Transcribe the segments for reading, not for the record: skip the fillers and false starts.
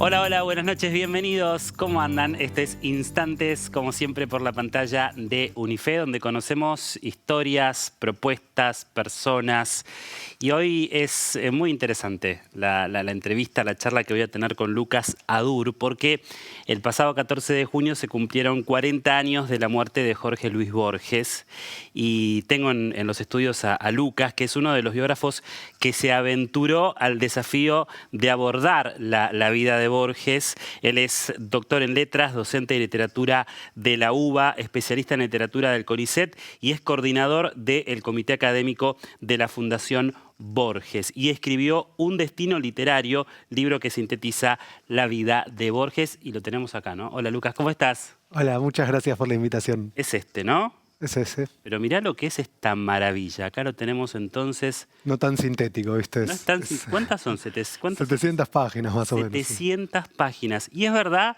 Hola, hola, buenas noches, bienvenidos. ¿Cómo andan? Este es Instantes, como siempre, por la pantalla de Unife, donde conocemos historias, propuestas, personas. Y hoy es muy interesante la entrevista, la charla que voy a tener con Lucas Adur, porque el pasado 14 de junio se cumplieron 40 años de la muerte de Jorge Luis Borges. Y tengo en los estudios a Lucas, que es uno de los biógrafos que se aventuró al desafío de abordar la vida de Borges. Él es doctor en letras, docente de literatura de la UBA, especialista en literatura del CONICET y es coordinador del comité académico de la Fundación Borges. Y escribió Un destino literario, libro que sintetiza la vida de Borges. Y lo tenemos acá, ¿no? Hola, Lucas, ¿cómo estás? Hola, muchas gracias por la invitación. Es este, ¿no? Es ese. Pero mirá lo que es esta maravilla. Acá lo tenemos entonces. No tan sintético, ¿viste? No es tan, ¿cuántas son? 700 páginas más o menos. 700 páginas. ¿Y es verdad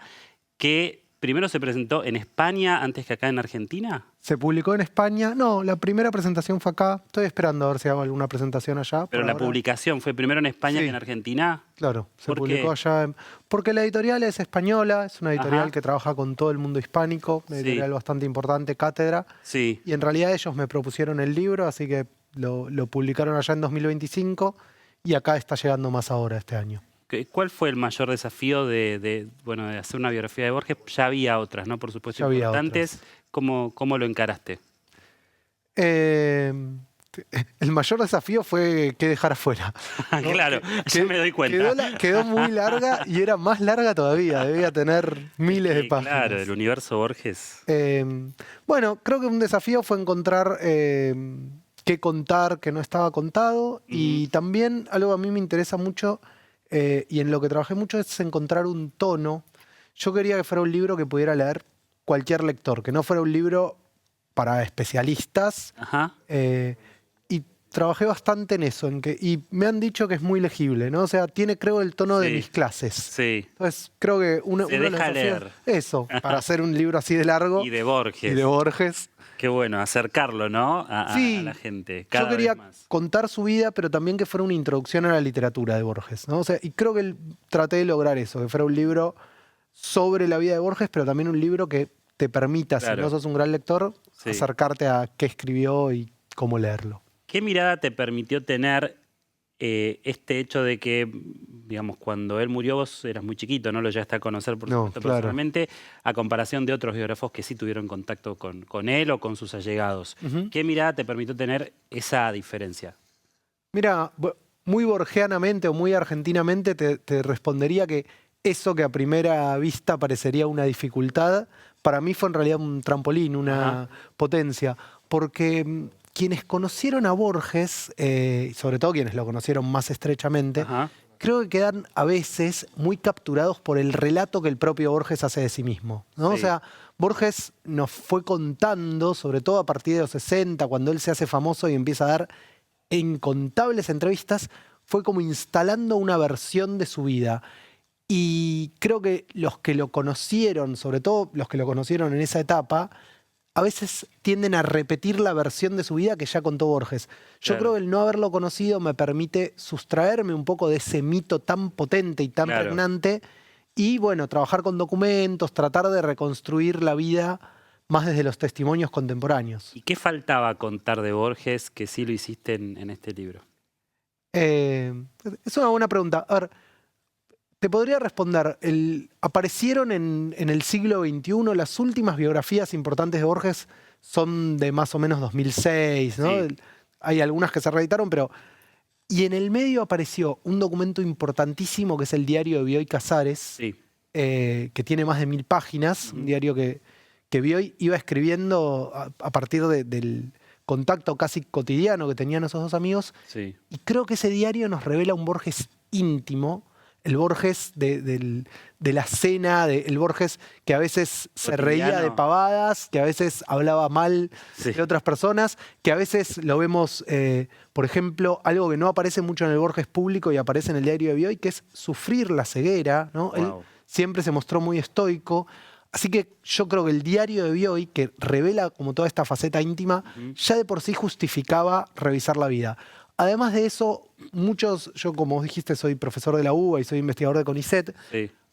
que primero se presentó en España antes que acá en Argentina? ¿Se publicó en España? No, la primera presentación fue acá. Estoy esperando a ver si hago alguna presentación allá. Pero la publicación fue primero en España que en Argentina. Claro, se ¿Por publicó qué? allá. Porque la editorial es española, es una editorial Ajá. que trabaja con todo el mundo hispánico, una editorial bastante importante, Cátedra. Sí. Y en realidad ellos me propusieron el libro, así que lo publicaron allá en 2025 y acá está llegando más ahora este año. ¿Cuál fue el mayor desafío de hacer una biografía de Borges? Ya había otras, ¿no? Por supuesto, Ya había importantes. ¿Cómo lo encaraste? El mayor desafío fue qué dejar afuera. ¿No? Claro, ya me doy cuenta. Quedó muy larga y era más larga todavía. Debía tener miles de páginas. Claro, el universo Borges. Bueno, creo que un desafío fue encontrar qué contar que no estaba contado. Y también algo que a mí me interesa mucho y en lo que trabajé mucho es encontrar un tono. Yo quería que fuera un libro que pudiera leer cualquier lector, que no fuera un libro para especialistas. Ajá. Y trabajé bastante en eso, y me han dicho que es muy legible, ¿no? O sea, tiene, creo, el tono de mis clases. Sí. Entonces, creo que uno de los deja desafíos, leer. eso, para hacer un libro así de largo. Y de Borges. Y de Borges. Qué bueno, acercarlo, ¿no? A la gente. Yo quería vez más. contar su vida, pero también que fuera una introducción a la literatura de Borges, ¿no? O sea, y creo que traté de lograr eso, que fuera un libro sobre la vida de Borges, pero también un libro que te permita, si no sos un gran lector, acercarte a qué escribió y cómo leerlo. ¿Qué mirada te permitió tener este hecho de que, digamos, cuando él murió vos eras muy chiquito, no lo llegaste a conocer por supuesto personalmente, a comparación de otros biógrafos que sí tuvieron contacto con él o con sus allegados? ¿Qué mirada te permitió tener esa diferencia? Mira, muy borgianamente o muy argentinamente te respondería que eso que a primera vista parecería una dificultad, para mí fue en realidad un trampolín, una potencia, porque quienes conocieron a Borges, sobre todo quienes lo conocieron más estrechamente, creo que quedan a veces muy capturados por el relato que el propio Borges hace de sí mismo, ¿no? O sea, Borges nos fue contando, sobre todo a partir de los 60, cuando él se hace famoso y empieza a dar incontables entrevistas, fue como instalando una versión de su vida. Y creo que los que lo conocieron, sobre todo los que lo conocieron en esa etapa, a veces tienden a repetir la versión de su vida que ya contó Borges. Yo creo que el no haberlo conocido me permite sustraerme un poco de ese mito tan potente y tan pregnante y, bueno, trabajar con documentos, tratar de reconstruir la vida más desde los testimonios contemporáneos. ¿Y qué faltaba contar de Borges que sí lo hiciste en este libro? Es una buena pregunta. A ver, te podría responder, aparecieron en el siglo XXI, las últimas biografías importantes de Borges son de más o menos 2006, ¿no? Hay algunas que se reeditaron, pero... Y en el medio apareció un documento importantísimo que es el diario de Bioy Casares, que tiene más de 1000 páginas, un diario que Bioy iba escribiendo a partir del contacto casi cotidiano que tenían esos dos amigos. Y creo que ese diario nos revela un Borges íntimo, el Borges de la cena, el Borges que a veces se reía de pavadas, que a veces hablaba mal de otras personas, que a veces lo vemos, por ejemplo, algo que no aparece mucho en el Borges público y aparece en el diario de Bioy, que es sufrir la ceguera, ¿no? Él siempre se mostró muy estoico. Así que yo creo que el diario de Bioy, que revela como toda esta faceta íntima, ya de por sí justificaba revisar la vida. Además de eso, yo como vos dijiste soy profesor de la UBA y soy investigador de CONICET,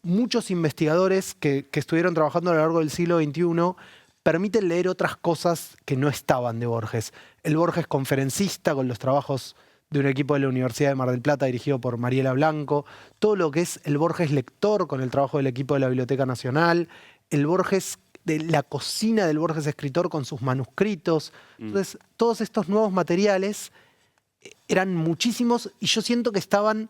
muchos investigadores que estuvieron trabajando a lo largo del siglo XXI permiten leer otras cosas que no estaban de Borges. El Borges conferencista con los trabajos de un equipo de la Universidad de Mar del Plata dirigido por Mariela Blanco, todo lo que es el Borges lector con el trabajo del equipo de la Biblioteca Nacional, el Borges de la cocina del Borges escritor con sus manuscritos. Entonces, todos estos nuevos materiales eran muchísimos y yo siento que estaban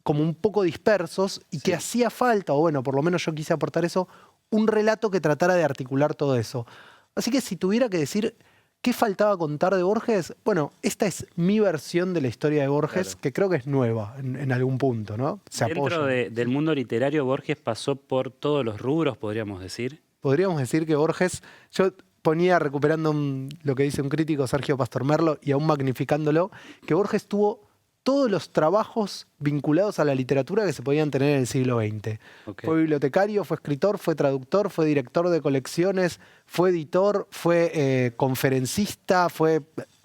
como un poco dispersos y que hacía falta, o bueno, por lo menos yo quise aportar eso, un relato que tratara de articular todo eso. Así que si tuviera que decir qué faltaba contar de Borges, bueno, esta es mi versión de la historia de Borges, que creo que es nueva en algún punto, ¿no? Dentro del mundo literario, Borges pasó por todos los rubros, podríamos decir. Podríamos decir que Borges, yo ponía, recuperando lo que dice un crítico, Sergio Pastormerlo, y aún magnificándolo, que Borges tuvo todos los trabajos vinculados a la literatura que se podían tener en el siglo XX. Fue bibliotecario, fue escritor, fue traductor, fue director de colecciones, fue editor, fue conferencista, fue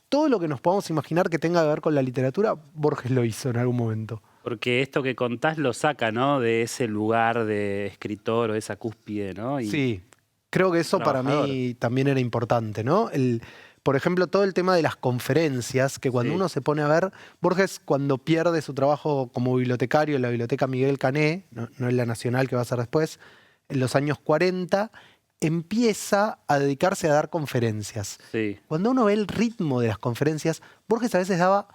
todo lo que nos podamos imaginar que tenga que ver con la literatura, Borges lo hizo en algún momento. Porque esto que contás lo saca, ¿no? De ese lugar de escritor o esa cúspide, ¿no? Y sí, creo que eso para mí también era importante, ¿no? Por ejemplo, todo el tema de las conferencias, que cuando uno se pone a ver, Borges cuando pierde su trabajo como bibliotecario en la Biblioteca Miguel Cané, no en la Nacional que va a ser después, en los años 40, empieza a dedicarse a dar conferencias. Cuando uno ve el ritmo de las conferencias, Borges a veces daba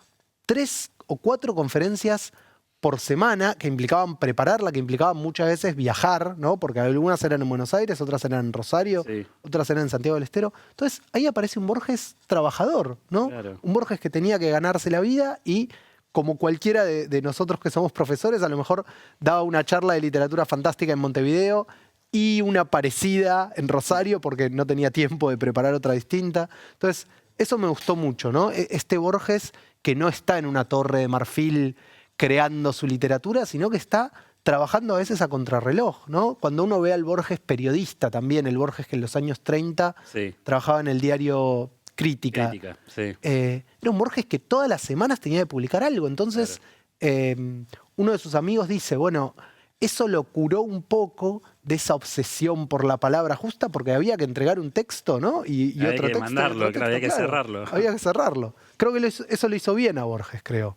3 o 4 conferencias por semana, que implicaban prepararla, que implicaban muchas veces viajar, ¿no? Porque algunas eran en Buenos Aires, otras eran en Rosario, otras eran en Santiago del Estero. Entonces ahí aparece un Borges trabajador, ¿no? Un Borges que tenía que ganarse la vida y, como cualquiera de nosotros que somos profesores, a lo mejor daba una charla de literatura fantástica en Montevideo y una parecida en Rosario porque no tenía tiempo de preparar otra distinta. Entonces eso me gustó mucho, ¿no? Este Borges que no está en una torre de marfil creando su literatura, sino que está trabajando a veces a contrarreloj, ¿no? Cuando uno ve al Borges periodista también, el Borges que en los años 30 trabajaba en el diario Crítica. Era un Borges que todas las semanas tenía que publicar algo. Entonces, uno de sus amigos dice, bueno, eso lo curó un poco de esa obsesión por la palabra justa, porque había que entregar un texto, ¿no? Y había otro que texto. Mandarlo, otro texto, había que cerrarlo. Había que cerrarlo. Creo que eso lo hizo bien a Borges, creo.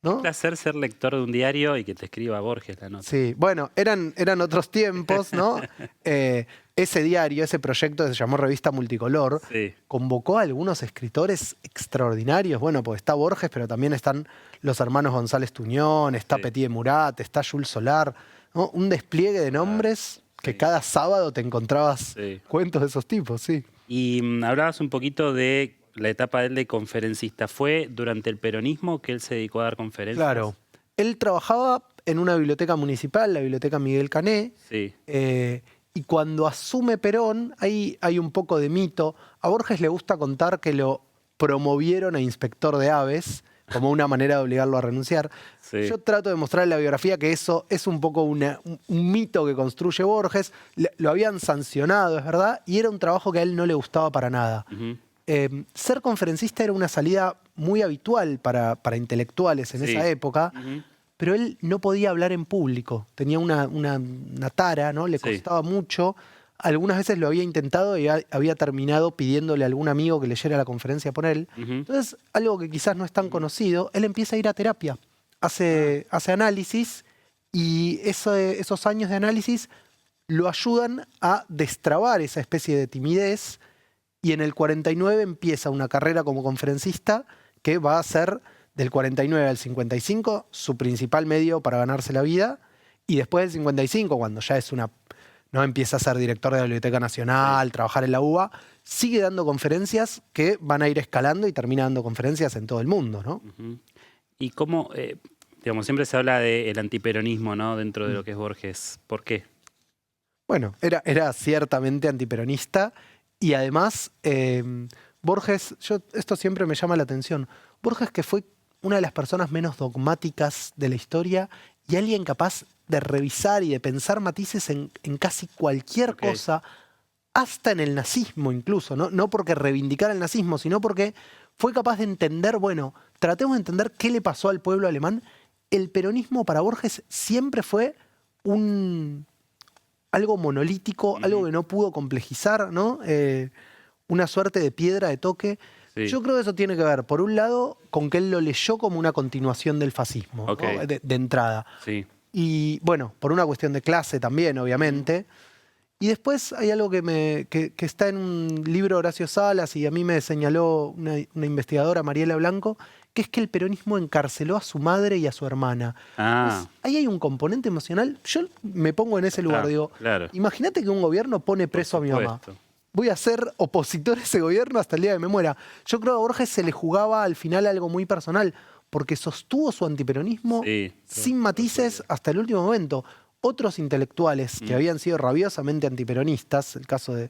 ¿No? Un placer ser lector de un diario y que te escriba Borges la nota. Sí, bueno, eran otros tiempos, ¿no? Ese diario, ese proyecto que se llamó Revista Multicolor, convocó a algunos escritores extraordinarios. Bueno, pues está Borges, pero también están los hermanos González Tuñón, está Petit Murat, está Jules Solar, ¿no? Un despliegue de nombres que cada sábado te encontrabas cuentos de esos tipos, sí. Y hablabas un poquito de la etapa de él de conferencista. ¿Fue durante el peronismo que él se dedicó a dar conferencias? Claro. Él trabajaba en una biblioteca municipal, la Biblioteca Miguel Cané, y cuando asume Perón, hay un poco de mito. A Borges le gusta contar que lo promovieron a inspector de aves, como una manera de obligarlo a renunciar. Yo trato de mostrar en la biografía que eso es un poco un mito que construye Borges. Lo habían sancionado, es verdad, y era un trabajo que a él no le gustaba para nada. Ser conferencista era una salida muy habitual para intelectuales en esa época, pero él no podía hablar en público. Tenía una tara, ¿no? Le costaba mucho. Algunas veces lo había intentado y había terminado pidiéndole a algún amigo que leyera la conferencia por él. Entonces, algo que quizás no es tan conocido, él empieza a ir a terapia. Hace análisis y esos años de análisis lo ayudan a destrabar esa especie de timidez. Y en el 49 empieza una carrera como conferencista que va a ser del 49 al 55 su principal medio para ganarse la vida. Y después del 55, cuando ya no empieza a ser director de la Biblioteca Nacional, trabajar en la UBA, sigue dando conferencias que van a ir escalando y termina dando conferencias en todo el mundo, ¿no? Y cómo, digamos, siempre se habla del antiperonismo, ¿no? Dentro de lo que es Borges. ¿Por qué? Bueno, era ciertamente antiperonista. Y además, Borges, esto siempre me llama la atención, Borges que fue una de las personas menos dogmáticas de la historia y alguien capaz de revisar y de pensar matices en casi cualquier cosa, hasta en el nazismo incluso, ¿no? No porque reivindicara el nazismo, sino porque fue capaz de entender, bueno, tratemos de entender qué le pasó al pueblo alemán. El peronismo para Borges siempre fue un algo monolítico, algo que no pudo complejizar, ¿no? Una suerte de piedra de toque. Sí. Yo creo que eso tiene que ver, por un lado, con que él lo leyó como una continuación del fascismo, Ok. ¿no? de entrada. Sí. Y bueno, por una cuestión de clase también, obviamente. Y después hay algo que está en un libro de Horacio Salas y a mí me señaló una investigadora, Mariela Blanco, que es que el peronismo encarceló a su madre y a su hermana. Ah, Ahí hay un componente emocional. Yo me pongo en ese lugar, digo, claro. imagínate que un gobierno pone preso a mi mamá. Supuesto. Voy a ser opositor a ese gobierno hasta el día que me muera. Yo creo que a Borges se le jugaba al final algo muy personal, porque sostuvo su antiperonismo Sí, sin matices hasta el último momento. Otros intelectuales que habían sido rabiosamente antiperonistas, el caso de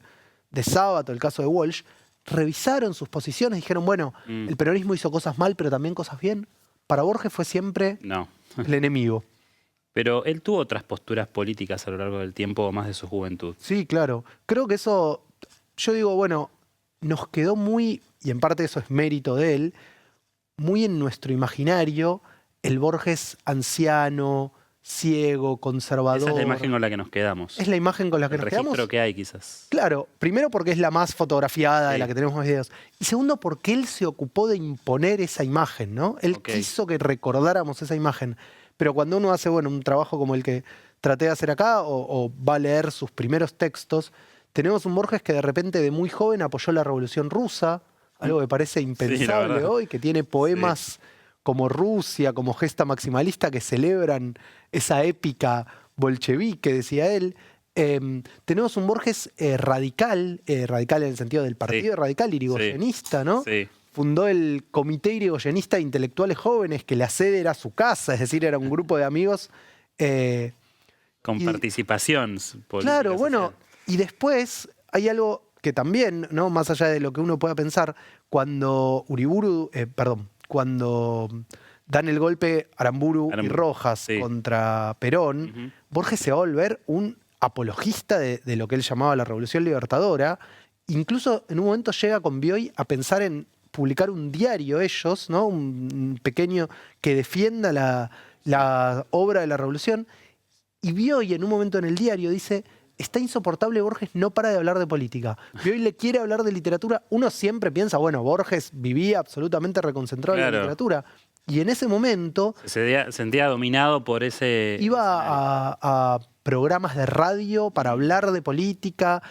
Sábato, el caso de Walsh, revisaron sus posiciones y dijeron, bueno, el peronismo hizo cosas mal, pero también cosas bien. Para Borges fue siempre No. el enemigo. Pero él tuvo otras posturas políticas a lo largo del tiempo, más de su juventud. Sí, claro. Creo que eso, yo digo, bueno, nos quedó muy, y en parte eso es mérito de él, muy en nuestro imaginario, el Borges anciano, ciego, conservador. Esa es la imagen con la que nos quedamos. Es la imagen con la que El nos registro quedamos. que hay, quizás. Claro, primero porque es la más fotografiada, de Sí. la que tenemos más videos. Y segundo porque él se ocupó de imponer esa imagen, ¿no? Él Ok. quiso que recordáramos esa imagen. Pero cuando uno hace, bueno, un trabajo como el que traté de hacer acá, o va a leer sus primeros textos, tenemos un Borges que de repente de muy joven apoyó la Revolución Rusa, algo que parece impensable verdad. hoy, que tiene poemas como Rusia, como Gesta Maximalista, que celebran esa épica bolchevique, decía él. Tenemos un Borges radical, radical en el sentido del partido radical, irigoyenista, ¿no? Sí. Fundó el Comité Irigoyenista de Intelectuales Jóvenes, que la sede era su casa, es decir, era un grupo de amigos. Con Y- participación política. Claro, bueno, social. y después hay algo que también, ¿no? Más allá de lo que uno pueda pensar, cuando cuando dan el golpe Aramburu y Aramburu, Rojas sí. contra Perón, Borges se va a volver un apologista de lo que él llamaba la Revolución Libertadora. Incluso en un momento llega con Bioy a pensar en publicar un diario ellos, ¿no? Un pequeño que defienda la obra de la Revolución. Y Bioy en un momento en el diario dice, está insoportable Borges, no para de hablar de política. Bioy le quiere hablar de literatura. Uno siempre piensa, bueno, Borges vivía absolutamente reconcentrado en la Claro. literatura. Y en ese momento Se sentía dominado por ese... iba a programas de radio para hablar de política.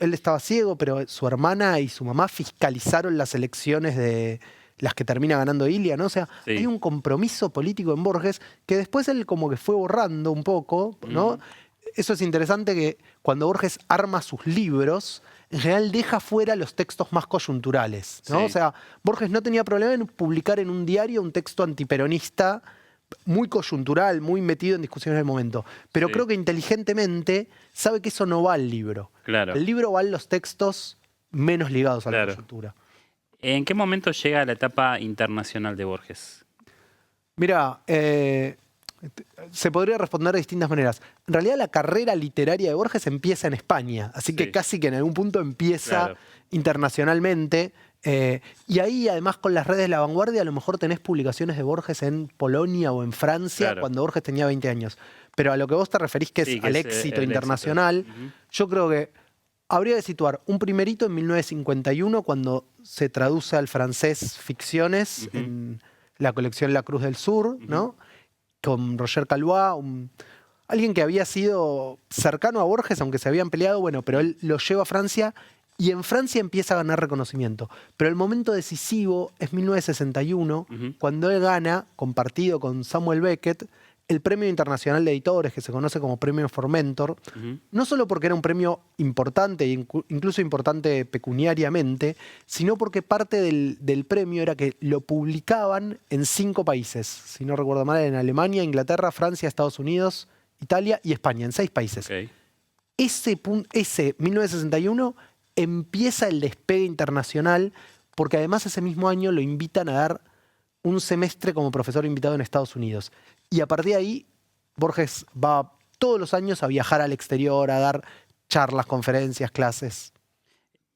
Él estaba ciego, pero su hermana y su mamá fiscalizaron las elecciones de las que termina ganando Ilia, ¿no? O sea, Sí. hay un compromiso político en Borges que después él como que fue borrando un poco, ¿no? Eso es interesante que cuando Borges arma sus libros, en general deja fuera los textos más coyunturales, ¿no? Sí. O sea, Borges no tenía problema en publicar en un diario un texto antiperonista muy coyuntural, muy metido en discusiones del momento. Pero Sí. creo que inteligentemente sabe que eso no va al libro. Claro. El libro va en los textos menos ligados a la Claro. coyuntura. ¿En qué momento llega la etapa internacional de Borges? Mira, se podría responder de distintas maneras. En realidad la carrera literaria de Borges empieza en España, así que Sí. casi que en algún punto empieza Claro. internacionalmente. Y ahí además con las redes de la vanguardia a lo mejor tenés publicaciones de Borges en Polonia o en Francia Claro. cuando Borges tenía 20 años. Pero a lo que vos te referís que es Sí, que al es, éxito el internacional, éxito. Ujú. yo creo que habría que situar un primerito en 1951 cuando se traduce al francés Ficciones Ujú. en la colección La Cruz del Sur, ¿no? Con Roger Caillois, alguien que había sido cercano a Borges, aunque se habían peleado, bueno, pero él lo lleva a Francia y en Francia empieza a ganar reconocimiento. Pero el momento decisivo es 1961, cuando él gana, compartido con Samuel Beckett, el Premio Internacional de Editores, que se conoce como Premio Formentor, no solo porque era un premio importante, e incluso importante pecuniariamente, sino porque parte del premio era que lo publicaban en 5 países, si no recuerdo mal, en Alemania, Inglaterra, Francia, Estados Unidos, Italia y España, en 6 países. Ok. Ese 1961 empieza el despegue internacional, porque además ese mismo año lo invitan a dar un semestre como profesor invitado en Estados Unidos. Y a partir de ahí, Borges va todos los años a viajar al exterior, a dar charlas, conferencias, clases.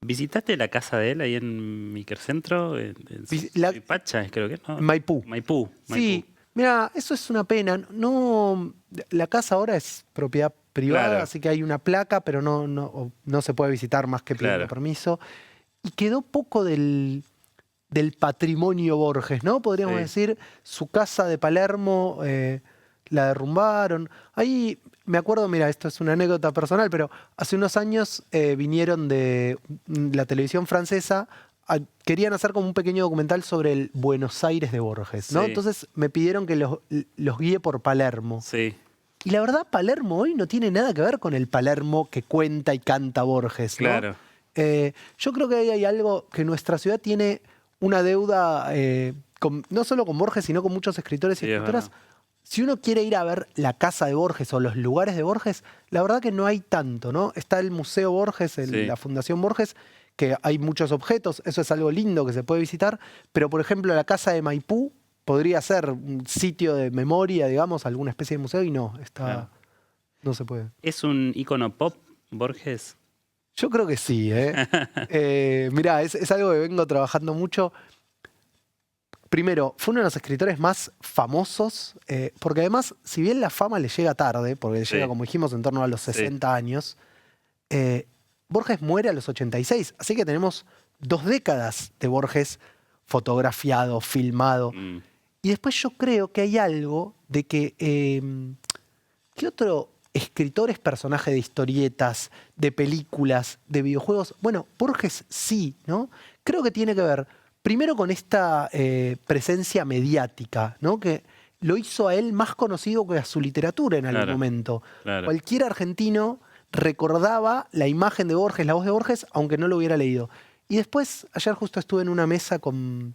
¿Visitaste la casa de él ahí en Microcentro? En Suipacha, creo que es, ¿no? Maipú. Maipú. Sí, mira, eso es una pena. No, la casa ahora es propiedad privada, Claro. así que hay una placa, pero no se puede visitar más que pidiendo Claro. permiso. Y quedó poco del patrimonio Borges, ¿no? Podríamos Sí. decir, su casa de Palermo la derrumbaron. Ahí me acuerdo, mira, esto es una anécdota personal, pero hace unos años vinieron de la televisión francesa, querían hacer como un pequeño documental sobre el Buenos Aires de Borges, ¿no? Sí. Entonces me pidieron que los guíe por Palermo. Sí. Y la verdad, Palermo hoy no tiene nada que ver con el Palermo que cuenta y canta Borges, ¿no? Claro. Yo creo que ahí hay algo que nuestra ciudad tiene una deuda, no solo con Borges, sino con muchos escritores y Sí, es escritoras. verdad. Si uno quiere ir a ver la casa de Borges o los lugares de Borges, la verdad que no hay tanto, ¿no? Está el Museo Borges, Sí. la Fundación Borges, que hay muchos objetos, eso es algo lindo que se puede visitar, pero por ejemplo la casa de Maipú podría ser un sitio de memoria, digamos, alguna especie de museo, y no, Claro. no se puede. ¿Es un ícono pop, Borges? Yo creo que sí, ¿eh? Mirá, es algo que vengo trabajando mucho. Primero, fue uno de los escritores más famosos, porque además, si bien la fama le llega tarde, porque le Sí. llega, como dijimos, en torno a los Sí. 60 años, Borges muere a los 86, así que tenemos 2 décadas de Borges fotografiado, filmado. Mm. Y después yo creo que hay algo de que... ¿qué otro escritor es personaje de historietas, de películas, de videojuegos? Bueno, Borges sí, ¿no? Creo que tiene que ver, primero con esta presencia mediática, ¿no? Que lo hizo a él más conocido que a su literatura en algún Claro, momento. claro. Cualquier argentino recordaba la imagen de Borges, la voz de Borges, aunque no lo hubiera leído. Y después, ayer justo estuve en una mesa con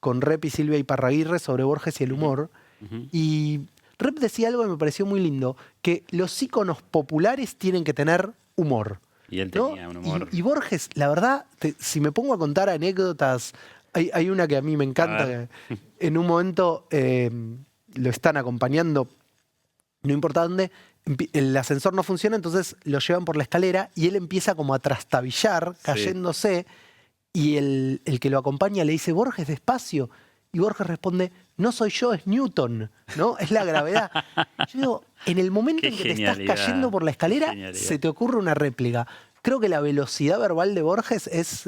Rep y Silvia Iparraguirre sobre Borges y el humor, Ujú. y Rep decía algo que me pareció muy lindo, que los íconos populares tienen que tener humor. Y él ¿no? tenía un humor. Y Borges, la verdad, si me pongo a contar anécdotas, hay una que a mí me encanta, ver. que en un momento lo están acompañando, no importa dónde, el ascensor no funciona, entonces lo llevan por la escalera y él empieza como a trastabillar, cayéndose, y el que lo acompaña le dice, Borges, despacio. Y Borges responde, no soy yo, es Newton, ¿no? Es la gravedad. Yo digo, en el momento Qué en que te estás genialidad, cayendo por la escalera, qué genialidad. se te ocurre una réplica. Creo que la velocidad verbal de Borges es,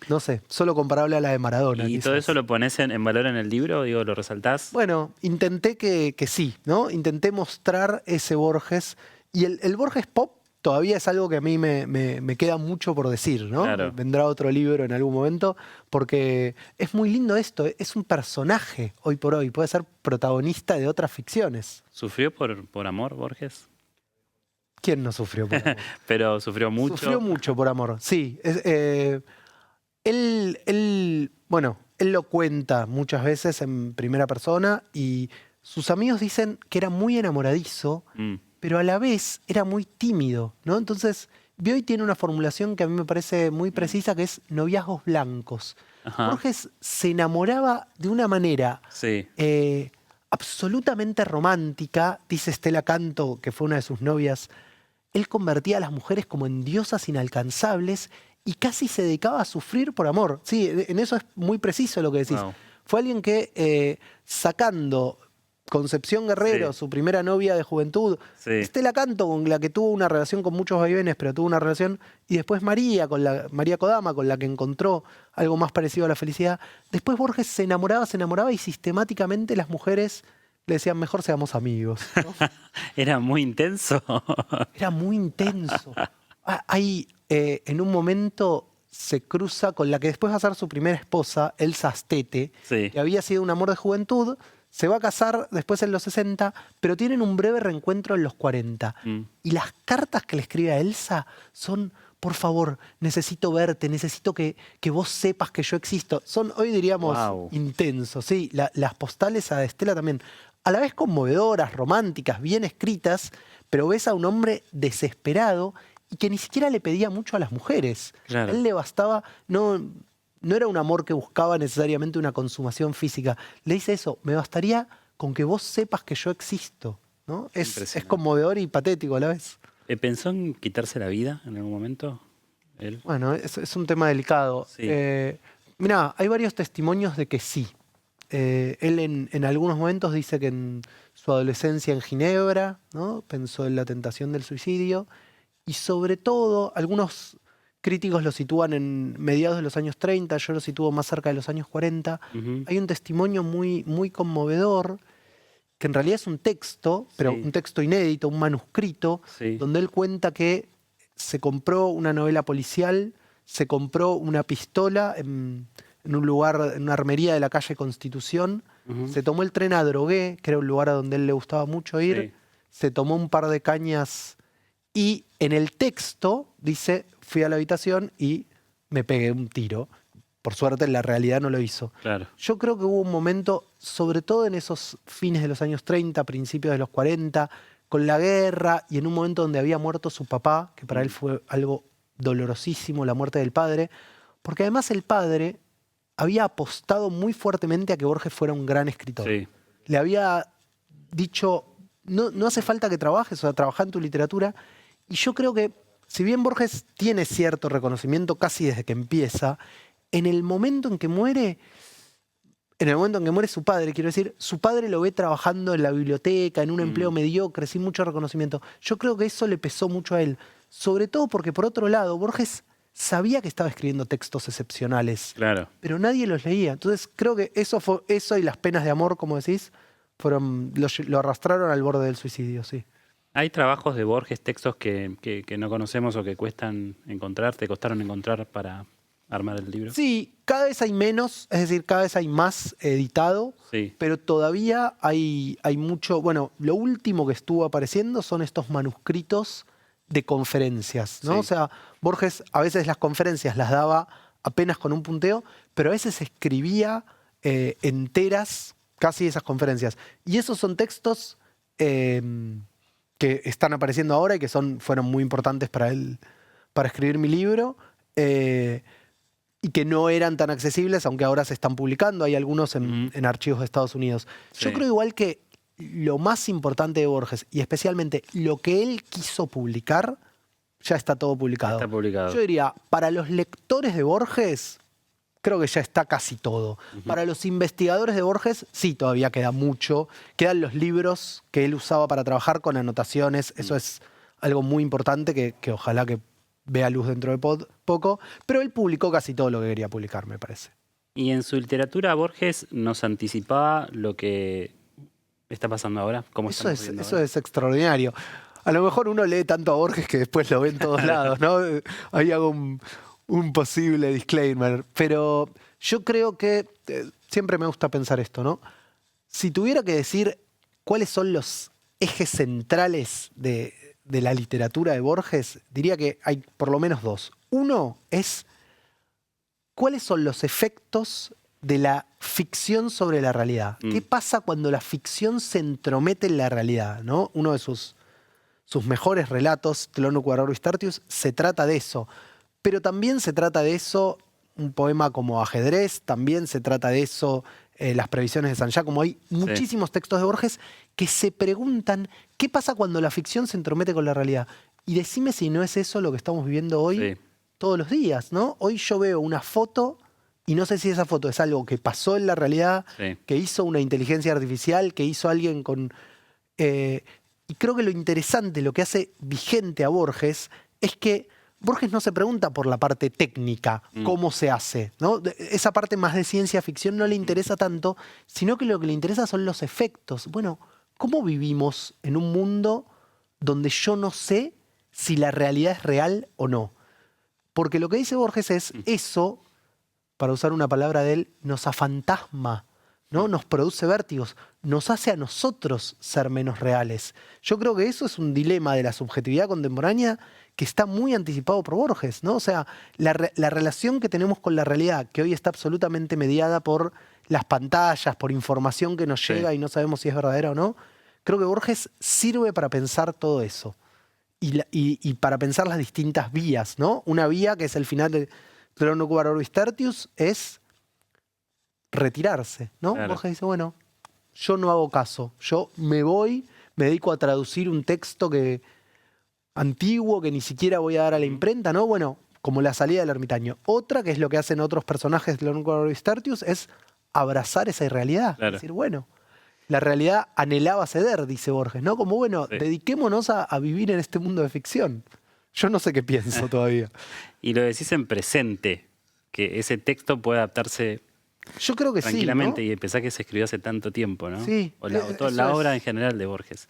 no sé, solo comparable a la de Maradona. ¿Y quizás. todo eso lo pones en valor en el libro? Digo, ¿lo resaltás? Bueno, intenté que sí, ¿no? Intenté mostrar ese Borges. Y el Borges pop todavía es algo que a mí me queda mucho por decir, ¿no? Claro. Vendrá otro libro en algún momento, porque es muy lindo esto. Es un personaje hoy por hoy. Puede ser protagonista de otras ficciones. ¿Sufrió por amor, Borges? ¿Quién no sufrió por amor? Pero sufrió mucho. Sufrió mucho por amor, sí. Bueno, él lo cuenta muchas veces en primera persona y sus amigos dicen que era muy enamoradizo, Mm. pero a la vez era muy tímido, ¿no? Entonces, Bioy tiene una formulación que a mí me parece muy precisa, que es noviazgos blancos. Ajá. Borges se enamoraba de una manera Sí. absolutamente romántica, dice Estela Canto, que fue una de sus novias. Él convertía a las mujeres como en diosas inalcanzables y casi se dedicaba a sufrir por amor. Sí, en eso es muy preciso lo que decís. Wow. Fue alguien que, sacando Concepción Guerrero, Sí. su primera novia de juventud, Sí. Estela Canto, con la que tuvo una relación con muchos vaivenes, pero tuvo una relación, y después María Kodama, con la que encontró algo más parecido a la felicidad. Después Borges se enamoraba y sistemáticamente las mujeres le decían, mejor seamos amigos, ¿no? Era muy intenso. Era muy intenso. Hay, en un momento se cruza con la que después va a ser su primera esposa, Elsa Astete, Sí. que había sido un amor de juventud, se va a casar después en los 60, pero tienen un breve reencuentro en los 40. Mm. Y las cartas que le escribe a Elsa son, por favor, necesito verte, necesito que vos sepas que yo existo. Son, hoy diríamos, Wow. intensos. Sí, las postales a Estela también. A la vez conmovedoras, románticas, bien escritas, pero ves a un hombre desesperado y que ni siquiera le pedía mucho a las mujeres. Claro. A él le bastaba, no era un amor que buscaba necesariamente una consumación física. Le dice eso, me bastaría con que vos sepas que yo existo, ¿no? Es Impresionante. conmovedor y patético a la vez. ¿Pensó en quitarse la vida en algún momento? Él. Bueno, es un tema delicado. Sí. Mirá, hay varios testimonios de que sí. Él en algunos momentos dice que en su adolescencia en Ginebra, ¿no? Pensó en la tentación del suicidio. Y sobre todo, algunos críticos lo sitúan en mediados de los años 30, yo lo sitúo más cerca de los años 40. Ujú. Hay un testimonio muy, muy conmovedor, que en realidad es un texto, pero Sí. un texto inédito, un manuscrito, Sí. donde él cuenta que se compró una novela policial, se compró una pistola en un lugar, en una armería de la calle Constitución, Ujú. se tomó el tren a Drogué, que era un lugar a donde él le gustaba mucho ir, Sí. se tomó un par de cañas y en el texto dice, fui a la habitación y me pegué un tiro. Por suerte en la realidad no lo hizo. Claro. Yo creo que hubo un momento, sobre todo en esos fines de los años 30, principios de los 40, con la guerra y en un momento donde había muerto su papá, que para él fue algo dolorosísimo, la muerte del padre, porque además el padre había apostado muy fuertemente a que Borges fuera un gran escritor. Sí. Le había dicho, no hace falta que trabajes, o sea, trabaja en tu literatura. Y yo creo que, si bien Borges tiene cierto reconocimiento casi desde que empieza, en el momento en que muere su padre, quiero decir, su padre lo ve trabajando en la biblioteca, en un empleo mediocre, sin mucho reconocimiento. Yo creo que eso le pesó mucho a él. Sobre todo porque, por otro lado, Borges sabía que estaba escribiendo textos excepcionales, Claro. pero nadie los leía. Entonces creo que eso y las penas de amor, como decís, lo arrastraron al borde del suicidio, sí. ¿Hay trabajos de Borges, textos que no conocemos o que cuestan encontrar, te costaron encontrar para armar el libro? Sí, cada vez hay menos, es decir, cada vez hay más editado, Sí. pero todavía hay mucho. Bueno, lo último que estuvo apareciendo son estos manuscritos de conferencias, ¿no? Sí. O sea, Borges a veces las conferencias las daba apenas con un punteo, pero a veces escribía enteras casi esas conferencias. Y esos son textos que están apareciendo ahora y que fueron muy importantes para él, para escribir mi libro. Y que no eran tan accesibles, aunque ahora se están publicando. Hay algunos en archivos de Estados Unidos. Yo Sí. creo igual que lo más importante de Borges, y especialmente lo que él quiso publicar, ya está todo publicado. Está publicado. Yo diría, para los lectores de Borges, creo que ya está casi todo. Para los investigadores de Borges, sí, todavía queda mucho. Quedan los libros que él usaba para trabajar con anotaciones. Eso es algo muy importante que ojalá que vea luz dentro de poco. Pero él publicó casi todo lo que quería publicar, me parece. Y en su literatura, Borges nos anticipaba lo que está pasando ahora. ¿Cómo Eso estamos viendo eso ahora? es extraordinario. A lo mejor uno lee tanto a Borges que después lo ve en todos lados, ¿no? Ahí hago un posible disclaimer. Pero yo creo que siempre me gusta pensar esto, ¿no? Si tuviera que decir cuáles son los ejes centrales de la literatura de Borges, diría que hay por lo menos dos. Uno es cuáles son los efectos de la ficción sobre la realidad. ¿Qué pasa cuando la ficción se entromete en la realidad, ¿no? Uno de sus mejores relatos, Telono Cuararo Startius, se trata de eso. Pero también se trata de eso un poema como Ajedrez, también se trata de eso Las previsiones de Saint-Jacques, como hay muchísimos textos de Borges que se preguntan qué pasa cuando la ficción se entromete con la realidad. Y decime si no es eso lo que estamos viviendo hoy todos los días, ¿no? Hoy yo veo una foto y no sé si esa foto es algo que pasó en la realidad, que hizo una inteligencia artificial, que hizo alguien con... y creo que lo interesante, lo que hace vigente a Borges, es que Borges no se pregunta por la parte técnica, cómo se hace, ¿no? Esa parte más de ciencia ficción no le interesa tanto, sino que lo que le interesa son los efectos. Bueno, ¿cómo vivimos en un mundo donde yo no sé si la realidad es real o no? Porque lo que dice Borges es eso, para usar una palabra de él, nos afantasma, ¿no? Nos produce vértigos, nos hace a nosotros ser menos reales. Yo creo que eso es un dilema de la subjetividad contemporánea que está muy anticipado por Borges, ¿no? O sea, la relación que tenemos con la realidad, que hoy está absolutamente mediada por las pantallas, por información que nos llega y no sabemos si es verdadera o no, creo que Borges sirve para pensar todo eso y para pensar las distintas vías, ¿no? Una vía, que es el final de Telono Cuararo Startius, es retirarse, ¿no? Claro. Borges dice, bueno, yo no hago caso, yo me voy, me dedico a traducir un texto antiguo que ni siquiera voy a dar a la imprenta, ¿no? Bueno, como la salida del ermitaño. Otra, que es lo que hacen otros personajes de Telono Cuararo Startius, es abrazar esa irrealidad. Claro. Es decir, bueno, la realidad anhelaba ceder, dice Borges, ¿no? Como, bueno, Sí. dediquémonos a vivir en este mundo de ficción. Yo no sé qué pienso todavía. Y lo decís en presente, que ese texto puede adaptarse Yo creo que tranquilamente sí, ¿no? y pensar que se escribió hace tanto tiempo, ¿no? Sí, O toda eso la es. obra en general de Borges.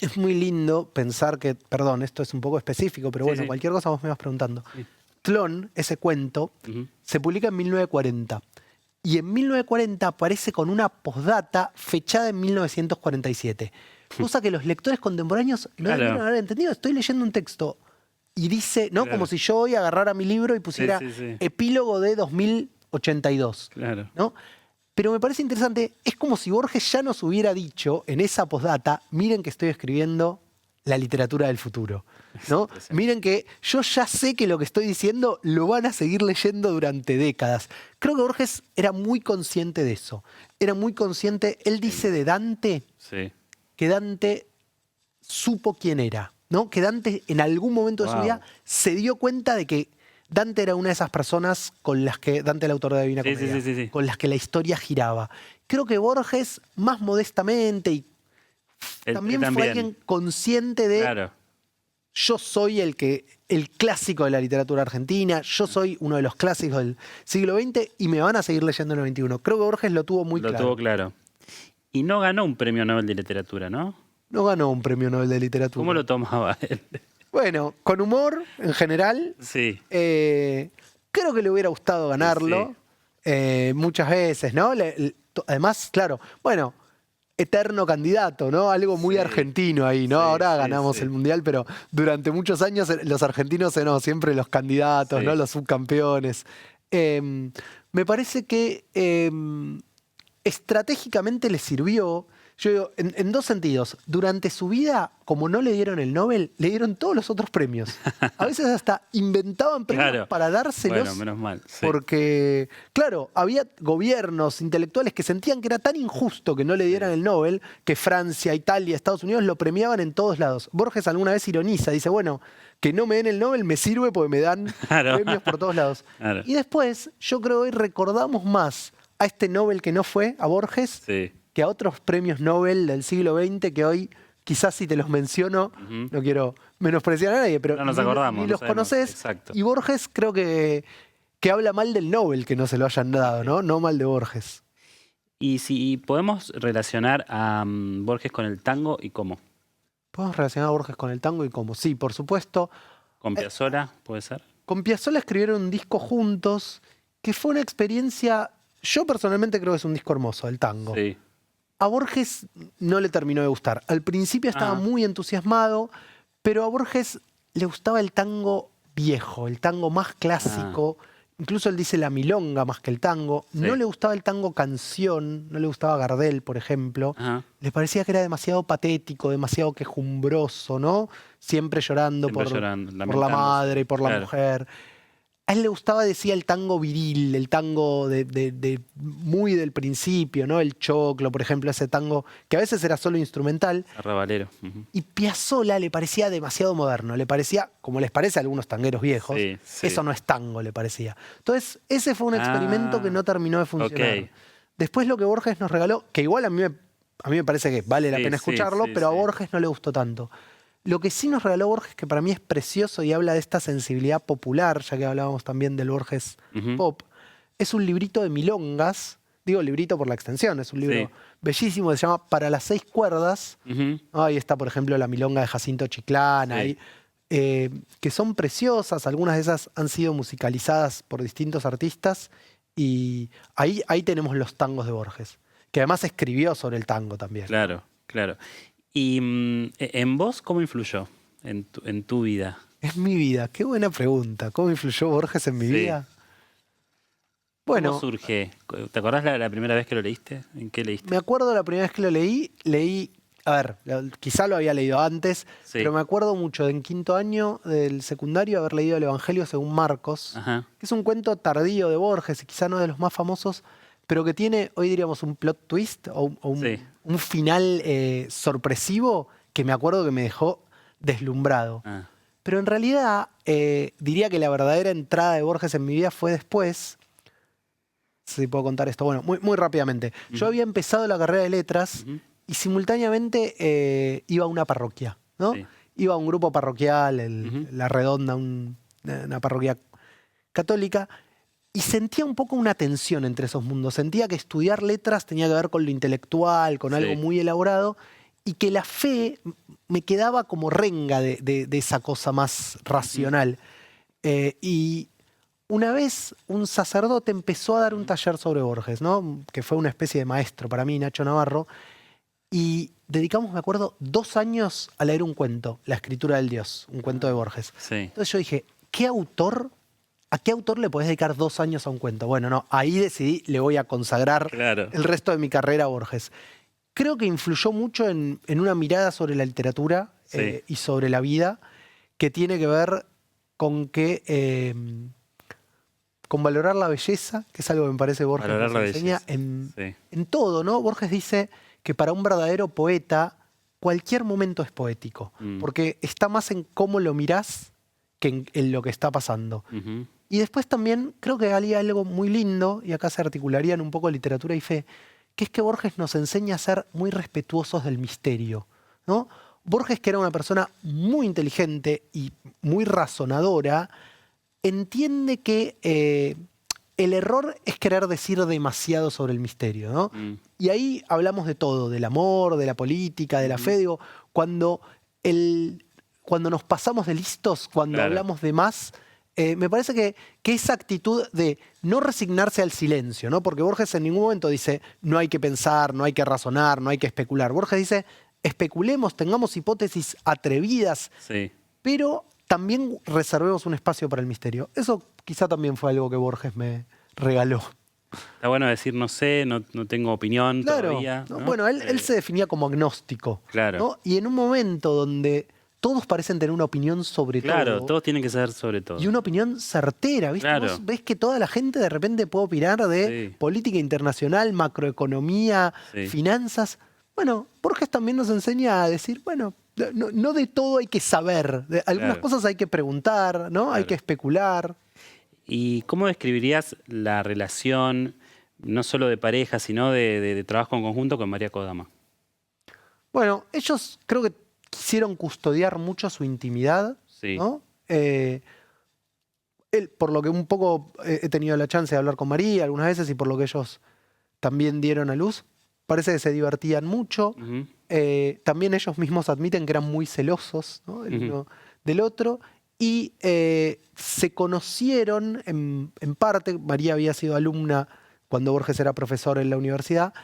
Es muy lindo pensar que, perdón, esto es un poco específico, pero Sí, bueno, sí. cualquier cosa vos me vas preguntando. Sí. Tlón, ese cuento, Ujú. se publica en 1940. Y en 1940 aparece con una postdata fechada en 1947. Cosa que los lectores contemporáneos no Claro. debieron haber entendido. Estoy leyendo un texto y dice, ¿no? Claro. Como si yo hoy agarrara mi libro y pusiera Sí, sí, sí. epílogo de 2082. Claro. ¿No? Pero me parece interesante, es como si Borges ya nos hubiera dicho en esa postdata, miren que estoy escribiendo la literatura del futuro, ¿no? impresionante. Miren que yo ya sé que lo que estoy diciendo lo van a seguir leyendo durante décadas. Creo que Borges era muy consciente de eso. Era muy consciente, él dice de Dante Sí. que Dante supo quién era, ¿no? Que Dante en algún momento de su Wow. vida se dio cuenta de que Dante era una de esas personas con las que, Dante el autor de la Divina Sí, sí, Comedia, sí, sí, sí. con las que la historia giraba. Creo que Borges, más modestamente, y Él también fue alguien consciente de Claro. yo soy el clásico de la literatura argentina, yo soy uno de los clásicos del siglo XX y me van a seguir leyendo en el XXI. Creo que Borges lo tuvo muy Lo claro. tuvo claro. Y no ganó un premio Nobel de Literatura, ¿no? No ganó un premio Nobel de Literatura. ¿Cómo lo tomaba él? Bueno, con humor en general. Sí. Creo que le hubiera gustado ganarlo muchas veces, ¿no? Además, claro, bueno, eterno candidato, ¿no? Algo muy Sí. argentino ahí, ¿no? Sí, Ahora sí, ganamos sí. el Mundial, pero durante muchos años los argentinos eran siempre los candidatos, Sí. ¿no? Los subcampeones. Me parece que estratégicamente le sirvió, yo digo, en dos sentidos. Durante su vida, como no le dieron el Nobel, le dieron todos los otros premios. A veces hasta inventaban premios Claro. para dárselos. Bueno, menos mal. Sí. Porque, claro, había gobiernos intelectuales que sentían que era tan injusto que no le dieran el Nobel, que Francia, Italia, Estados Unidos lo premiaban en todos lados. Borges alguna vez ironiza, dice, bueno, que no me den el Nobel me sirve porque me dan Claro. premios por todos lados. Claro. Y después, yo creo que hoy recordamos más a este Nobel que no fue, a Borges, Sí. que a otros premios Nobel del siglo XX que hoy, quizás si te los menciono, Ujú. no quiero menospreciar a nadie, pero No nos ni acordamos, no los sabemos. conoces. Exacto. Y Borges creo que habla mal del Nobel que no se lo hayan dado, ¿no? No mal de Borges. Y si podemos relacionar a Borges con el tango y cómo. ¿Podemos relacionar a Borges con el tango y cómo? Sí, por supuesto. Con Piazzolla, ¿puede ser? Con Piazzolla escribieron un disco juntos que fue una experiencia, yo personalmente creo que es un disco hermoso, el tango. Sí. A Borges no le terminó de gustar. Al principio estaba Ah. muy entusiasmado, pero a Borges le gustaba el tango viejo, el tango más clásico. Incluso él dice la milonga más que el tango. Sí. No le gustaba el tango canción, no le gustaba Gardel, por ejemplo. Ajá. Le parecía que era demasiado patético, demasiado quejumbroso, ¿no? Siempre llorando, Siempre por, llorando, por la lamentándose. madre y por la Claro. mujer. A él le gustaba, decía, el tango viril, el tango muy del principio, ¿no? El choclo, por ejemplo, ese tango que a veces era solo instrumental. Arrabalero. Ujú. Y Piazzolla le parecía demasiado moderno, le parecía, como les parece a algunos tangueros viejos, Sí, sí. eso no es tango, le parecía. Entonces, ese fue un experimento que no terminó de funcionar. ok. Después lo que Borges nos regaló, que igual a mí me parece que vale la Sí, pena sí, escucharlo, sí, pero a sí. Borges no le gustó tanto. Lo que sí nos regaló Borges, que para mí es precioso y habla de esta sensibilidad popular, ya que hablábamos también del Borges Ujú. pop, es un librito de milongas, digo librito por la extensión, es un libro Sí. bellísimo que se llama Para las 6 cuerdas. Ujú. Ahí está, por ejemplo, la milonga de Jacinto Chiclana, Sí. que son preciosas, algunas de esas han sido musicalizadas por distintos artistas y ahí tenemos los tangos de Borges, que además escribió sobre el tango también. Claro, claro. ¿Y en vos cómo influyó en tu vida? Es mi vida, qué buena pregunta. ¿Cómo influyó Borges en mi Sí. vida? ¿Cómo Bueno, surge? ¿Te acordás la primera vez que lo leíste? ¿En qué leíste? me acuerdo la primera vez que lo leí, a ver, quizá lo había leído antes, Sí. pero me acuerdo mucho de en quinto año del secundario haber leído el Evangelio según Marcos, Ajá. que es un cuento tardío de Borges y quizá no de los más famosos, pero que tiene, hoy diríamos, un plot twist o Sí. un final sorpresivo que me acuerdo que me dejó deslumbrado. Ah. Pero en realidad diría que la verdadera entrada de Borges en mi vida fue después, si puedo contar esto. Bueno, muy rápidamente. Yo había empezado la carrera de letras y simultáneamente iba a una parroquia, ¿no? Sí. Iba a un grupo parroquial, La Redonda, una parroquia católica, y sentía un poco una tensión entre esos mundos. Sentía que estudiar letras tenía que ver con lo intelectual, con algo muy elaborado, y que la fe me quedaba como renga de esa cosa más racional. Y una vez un sacerdote empezó a dar un taller sobre Borges, ¿no? Que fue una especie de maestro para mí, Nacho Navarro, y dedicamos, me acuerdo, 2 años a leer un cuento, La escritura del Dios, un cuento de Borges. Sí. Entonces yo dije, ¿a qué autor le podés dedicar 2 años a un cuento? Bueno, no, ahí decidí, le voy a consagrar el resto de mi carrera a Borges. Creo que influyó mucho en una mirada sobre la literatura y sobre la vida, que tiene que ver con con valorar la belleza, que es algo que me parece Borges nos enseña en todo, ¿no? Borges dice que para un verdadero poeta cualquier momento es poético, porque está más en cómo lo mirás que en lo que está pasando. Y después también creo que hay algo muy lindo, y acá se articularían un poco literatura y fe, que es que Borges nos enseña a ser muy respetuosos del misterio, ¿no? Borges, que era una persona muy inteligente y muy razonadora, entiende que el error es querer decir demasiado sobre el misterio, ¿no? Y ahí hablamos de todo, del amor, de la política, de la fe. Digo, cuando nos pasamos de listos, cuando hablamos de más, me parece que esa actitud de no resignarse al silencio, ¿no? Porque Borges en ningún momento dice no hay que pensar, no hay que razonar, no hay que especular. Borges dice especulemos, tengamos hipótesis atrevidas, pero también reservemos un espacio para el misterio. Eso quizá también fue algo que Borges me regaló. Está bueno decir no sé, no tengo opinión todavía, ¿no? Bueno, él se definía como agnóstico, ¿no? Y en un momento donde todos parecen tener una opinión sobre todo. Claro, todos tienen que saber sobre todo. Y una opinión certera, ¿viste? Vos ves que toda la gente de repente puede opinar de política internacional, macroeconomía, finanzas. Bueno, Borges también nos enseña a decir, bueno, no de todo hay que saber. De algunas cosas hay que preguntar, ¿no? Hay que especular. ¿Y cómo describirías la relación, no solo de pareja, sino de trabajo en conjunto con María Kodama? Bueno, ellos creo que quisieron custodiar mucho su intimidad, ¿no? Por lo que un poco he tenido la chance de hablar con María algunas veces y por lo que ellos también dieron a luz, parece que se divertían mucho. También ellos mismos admiten que eran muy celosos, ¿no? El uno del otro. Y se conocieron en parte, María había sido alumna cuando Borges era profesor en la universidad,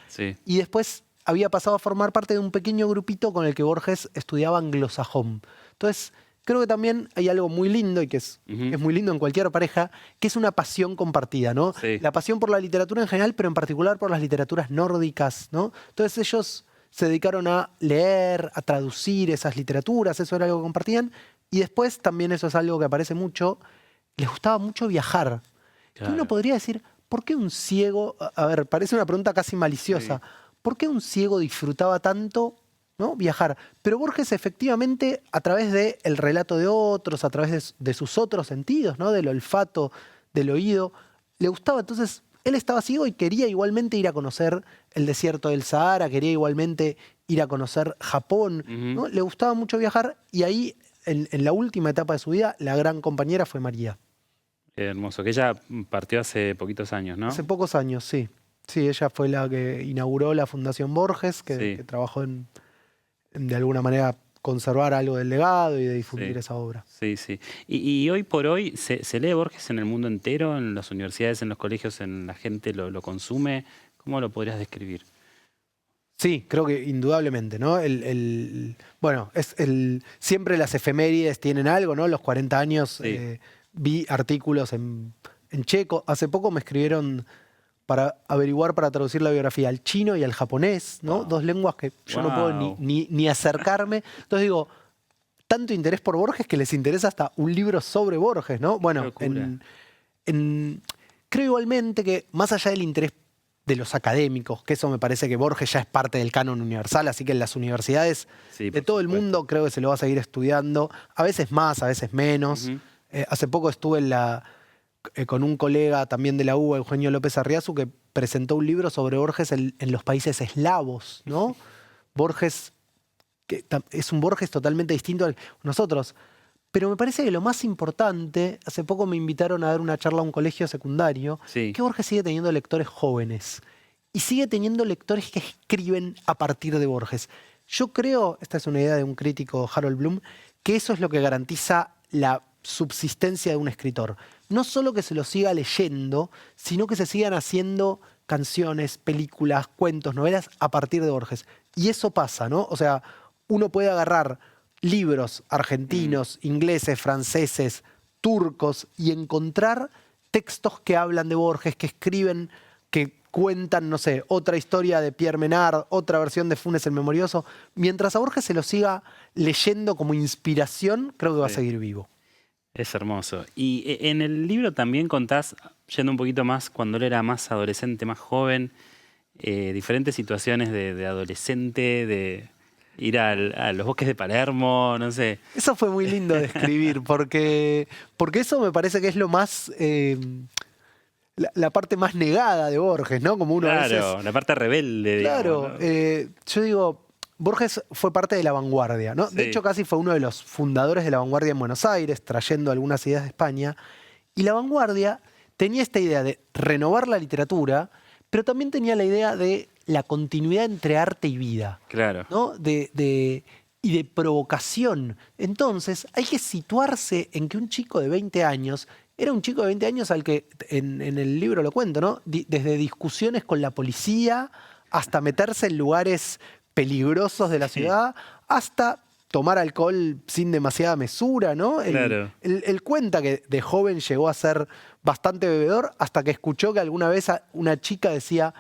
y después había pasado a formar parte de un pequeño grupito con el que Borges estudiaba anglosajón. Entonces, creo que también hay algo muy lindo, y que es muy lindo en cualquier pareja, que es una pasión compartida, ¿no? La pasión por la literatura en general, pero en particular por las literaturas nórdicas, ¿no? Entonces ellos se dedicaron a leer, a traducir esas literaturas, eso era algo que compartían, y después también eso es algo que aparece mucho, les gustaba mucho viajar. Y uno podría decir, ¿por qué un ciego, a ver, parece una pregunta casi maliciosa, ¿por qué un ciego disfrutaba tanto, ¿no? Viajar? Pero Borges efectivamente, a través del relato de otros, a través de sus otros sentidos, ¿no? Del olfato, del oído, le gustaba. Entonces, él estaba ciego y quería igualmente ir a conocer el desierto del Sahara, quería igualmente ir a conocer Japón, ¿no? Le gustaba mucho viajar, y ahí, en la última etapa de su vida, la gran compañera fue María. Qué hermoso, que ella partió hace poquitos años, ¿no? Hace pocos años, sí. Sí, ella fue la que inauguró la Fundación Borges, que trabajó en de alguna manera conservar algo del legado y de difundir esa obra. Sí. Y hoy por hoy, ¿se lee Borges en el mundo entero? ¿En las universidades, en los colegios, en la gente lo consume? ¿Cómo lo podrías describir? Sí, creo que indudablemente, ¿no? Bueno, siempre las efemérides tienen algo, ¿no? Los 40 años, vi artículos en checo. Hace poco me escribieron para averiguar, para traducir la biografía al chino y al japonés, ¿no? Dos lenguas que yo no puedo ni acercarme. Entonces digo, tanto interés por Borges que les interesa hasta un libro sobre Borges, ¿no? Bueno, creo igualmente que más allá del interés de los académicos, que eso me parece que Borges ya es parte del canon universal, así que en las universidades de todo el mundo creo que se lo va a seguir estudiando, a veces más, a veces menos. Hace poco estuve con un colega también de la UBA, Eugenio López Arriazu, que presentó un libro sobre Borges en los países eslavos, ¿no? Borges, que es un Borges totalmente distinto a nosotros. Pero me parece que lo más importante, hace poco me invitaron a dar una charla a un colegio secundario, Sí. que Borges sigue teniendo lectores jóvenes y sigue teniendo lectores que escriben a partir de Borges. Yo creo, esta es una idea de un crítico, Harold Bloom, que eso es lo que garantiza la subsistencia de un escritor. No solo que se lo siga leyendo, sino que se sigan haciendo canciones, películas, cuentos, novelas a partir de Borges. Y eso pasa, ¿no? O sea, uno puede agarrar libros argentinos, ingleses, franceses, turcos y encontrar textos que hablan de Borges, que escriben, que cuentan, no sé, otra historia de Pierre Menard, otra versión de Funes el Memorioso. Mientras a Borges se lo siga leyendo como inspiración, creo que va a seguir vivo. Es hermoso. Y en el libro también contás, yendo un poquito más, cuando él era más adolescente, más joven, diferentes situaciones de adolescente, de ir a los bosques de Palermo, no sé. Eso fue muy lindo de escribir, porque eso me parece que es lo más... la parte más negada de Borges, ¿no? Como uno a veces... Claro, la parte rebelde, Claro, digamos, ¿no? yo digo, Borges fue parte de la vanguardia, ¿no? De Sí. hecho, casi fue uno de los fundadores de la vanguardia en Buenos Aires, trayendo algunas ideas de España. Y la vanguardia tenía esta idea de renovar la literatura, pero también tenía la idea de la continuidad entre arte y vida, Claro. ¿no? Y de provocación. Entonces, hay que situarse en que un chico de 20 años era un chico de 20 años al que, en el libro lo cuento, ¿no? Desde discusiones con la policía hasta meterse en lugares peligrosos de la ciudad, hasta tomar alcohol sin demasiada mesura, ¿no? Claro. Él cuenta que de joven llegó a ser bastante bebedor hasta que escuchó que alguna vez una chica decía: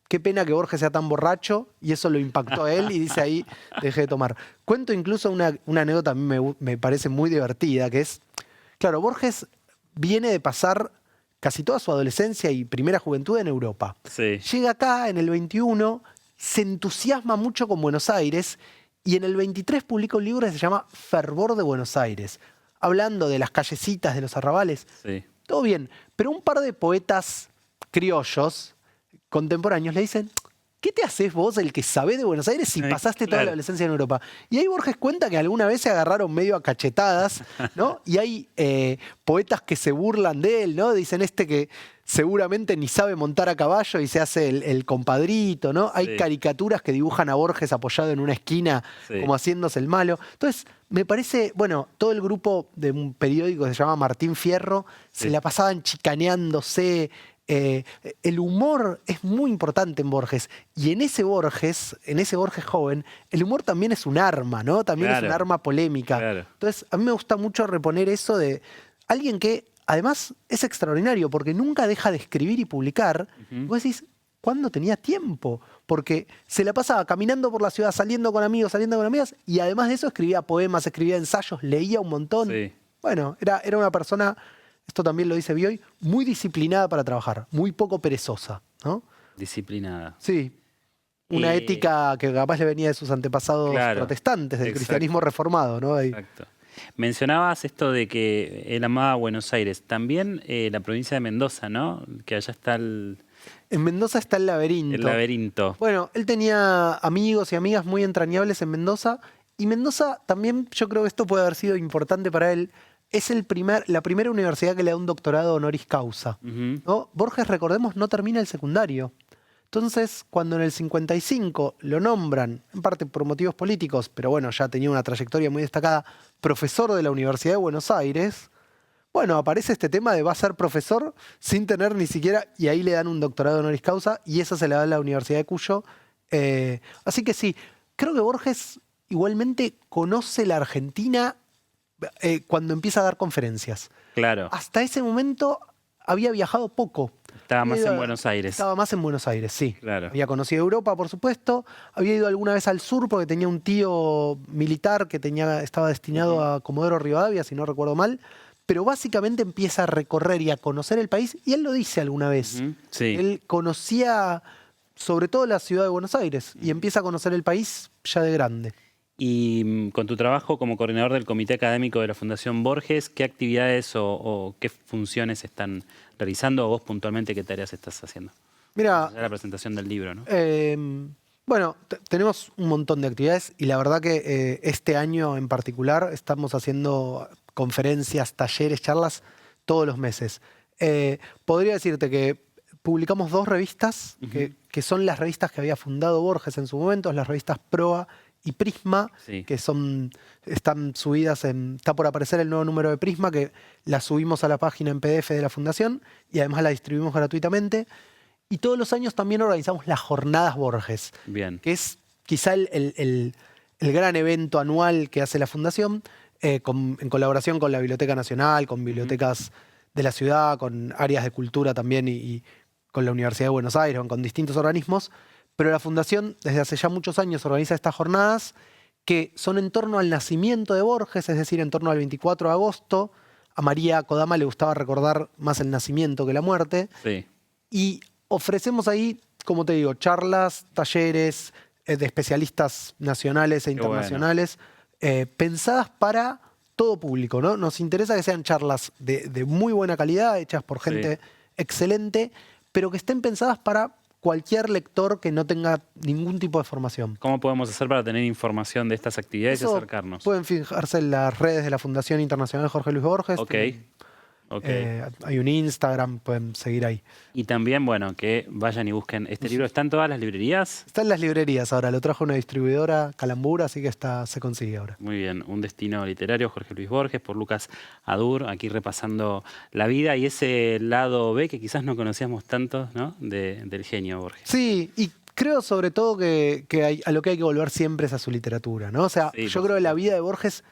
qué pena que Borges sea tan borracho, y eso lo impactó a él y dice ahí, dejé de tomar. Cuento incluso una anécdota, a mí me parece muy divertida, que es, claro, Borges viene de pasar casi toda su adolescencia y primera juventud en Europa. Sí. Llega acá en el 21, se entusiasma mucho con Buenos Aires y en el 23 publica un libro que se llama Fervor de Buenos Aires, hablando de las callecitas, de los arrabales. Sí. Todo bien, pero un par de poetas criollos contemporáneos le dicen: ¿qué te haces vos el que sabés de Buenos Aires si pasaste toda la adolescencia en Europa? Y ahí Borges cuenta que alguna vez se agarraron medio a cachetadas, ¿no? Y hay poetas que se burlan de él, ¿no? Dicen que seguramente ni sabe montar a caballo y se hace el compadrito, ¿no? Hay caricaturas que dibujan a Borges apoyado en una esquina como haciéndose el malo. Entonces, me parece, bueno, todo el grupo de un periódico que se llama Martín Fierro se la pasaban chicaneándose. El humor es muy importante en Borges, y en ese Borges joven, el humor también es un arma, ¿no? También es un arma polémica. Claro. Entonces, a mí me gusta mucho reponer eso de alguien que además es extraordinario porque nunca deja de escribir y publicar. Y vos decís, ¿cuándo tenía tiempo? Porque se la pasaba caminando por la ciudad, saliendo con amigos, saliendo con amigas, y además de eso escribía poemas, escribía ensayos, leía un montón. Sí. Bueno, era una persona, esto también lo dice Bioy, muy disciplinada para trabajar, muy poco perezosa, ¿no? Disciplinada. Sí. Una ética que capaz le venía de sus antepasados protestantes, del cristianismo reformado, ¿no? Exacto. Mencionabas esto de que él amaba Buenos Aires. También la provincia de Mendoza, ¿no? Que allá está En Mendoza está el laberinto. el laberinto. Bueno, él tenía amigos y amigas muy entrañables en Mendoza. Y Mendoza también, yo creo que esto puede haber sido importante para él, es la primera universidad que le da un doctorado honoris causa, ¿no? Borges, recordemos, no termina el secundario. Entonces, cuando en el 55 lo nombran, en parte por motivos políticos, pero bueno, ya tenía una trayectoria muy destacada, profesor de la Universidad de Buenos Aires, bueno, aparece este tema de va a ser profesor sin tener ni siquiera, y ahí le dan un doctorado honoris causa, y eso se le da a la Universidad de Cuyo. Así que sí, creo que Borges igualmente conoce la Argentina cuando empieza a dar conferencias. Claro. Hasta ese momento había viajado poco. Estaba más en Buenos Aires. Estaba más en Buenos Aires, sí. Claro. Había conocido Europa, por supuesto. Había ido alguna vez al sur porque tenía un tío militar que estaba destinado a Comodoro Rivadavia, si no recuerdo mal. Pero básicamente empieza a recorrer y a conocer el país. Y él lo dice alguna vez. Sí. Él conocía sobre todo la ciudad de Buenos Aires y empieza a conocer el país ya de grande. Y con tu trabajo como coordinador del Comité Académico de la Fundación Borges, ¿qué actividades o qué funciones están realizando? O vos puntualmente, ¿qué tareas estás haciendo? Mira, La presentación del libro, ¿no? bueno, tenemos un montón de actividades y la verdad que este año en particular estamos haciendo conferencias, talleres, charlas todos los meses. Podría decirte que publicamos 2 revistas, que son las revistas que había fundado Borges en su momento, las revistas Proa y Prisma, Sí. que están subidas está por aparecer el nuevo número de Prisma, que la subimos a la página en PDF de la Fundación y además la distribuimos gratuitamente. Y todos los años también organizamos las Jornadas Borges, Bien. que es quizá el gran evento anual que hace la Fundación, en colaboración con la Biblioteca Nacional, con bibliotecas de la ciudad, con áreas de cultura también y con la Universidad de Buenos Aires, con distintos organismos. Pero la Fundación desde hace ya muchos años organiza estas jornadas que son en torno al nacimiento de Borges, es decir, en torno al 24 de agosto. A María Kodama le gustaba recordar más el nacimiento que la muerte. Sí. Y ofrecemos ahí, como te digo, charlas, talleres de especialistas nacionales e internacionales, pensadas para todo público, ¿no? Nos interesa que sean charlas de muy buena calidad, hechas por gente excelente, pero que estén pensadas para cualquier lector que no tenga ningún tipo de formación. ¿Cómo podemos hacer para tener información de estas actividades y acercarnos? Pueden fijarse en las redes de la Fundación Internacional Jorge Luis Borges. Ok. Hay un Instagram, pueden seguir ahí. Y también, bueno, que vayan y busquen este libro. ¿Está en todas las librerías? Está en las librerías ahora, lo trajo una distribuidora, Calambur, así que se consigue ahora. Muy bien, Un destino literario, Jorge Luis Borges, por Lucas Adur, aquí repasando la vida y ese lado B que quizás no conocíamos tanto, ¿no? Del genio Borges. Sí, y creo sobre todo que a lo que hay que volver siempre es a su literatura, ¿no? O sea, Sí, yo creo que la vida de Borges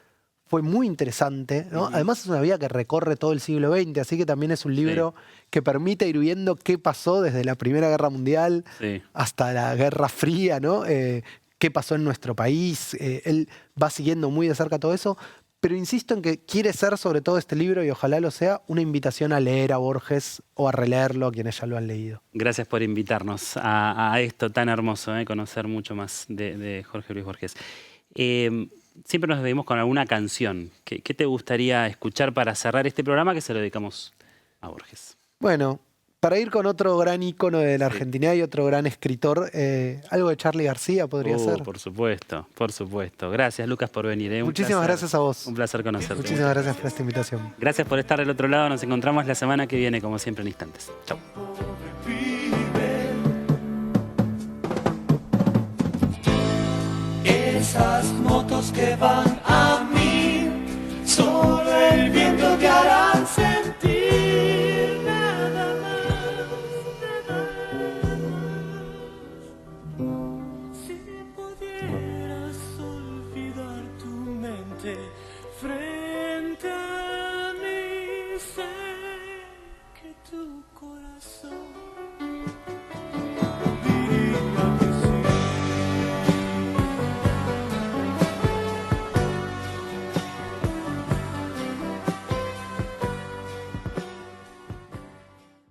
fue muy interesante, ¿no? Además es una vida que recorre todo el siglo XX, así que también es un libro que permite ir viendo qué pasó desde la Primera Guerra Mundial hasta la Guerra Fría, ¿no? Qué pasó en nuestro país. Él va siguiendo muy de cerca todo eso, pero insisto en que quiere ser sobre todo este libro, y ojalá lo sea, una invitación a leer a Borges o a releerlo a quienes ya lo han leído. Gracias por invitarnos a esto tan hermoso, conocer mucho más de Jorge Luis Borges. Siempre nos despedimos con alguna canción. ¿Qué te gustaría escuchar para cerrar este programa que se lo dedicamos a Borges? Bueno, para ir con otro gran ícono de la Argentina y otro gran escritor, algo de Charly García podría ser. Por supuesto, por supuesto. Gracias, Lucas, por venir. Muchísimas gracias a vos. Un placer conocerte. Muchísimas gracias por esta invitación. Gracias por estar del otro lado. Nos encontramos la semana que viene, como siempre, en instantes. Chau. Esas motos que van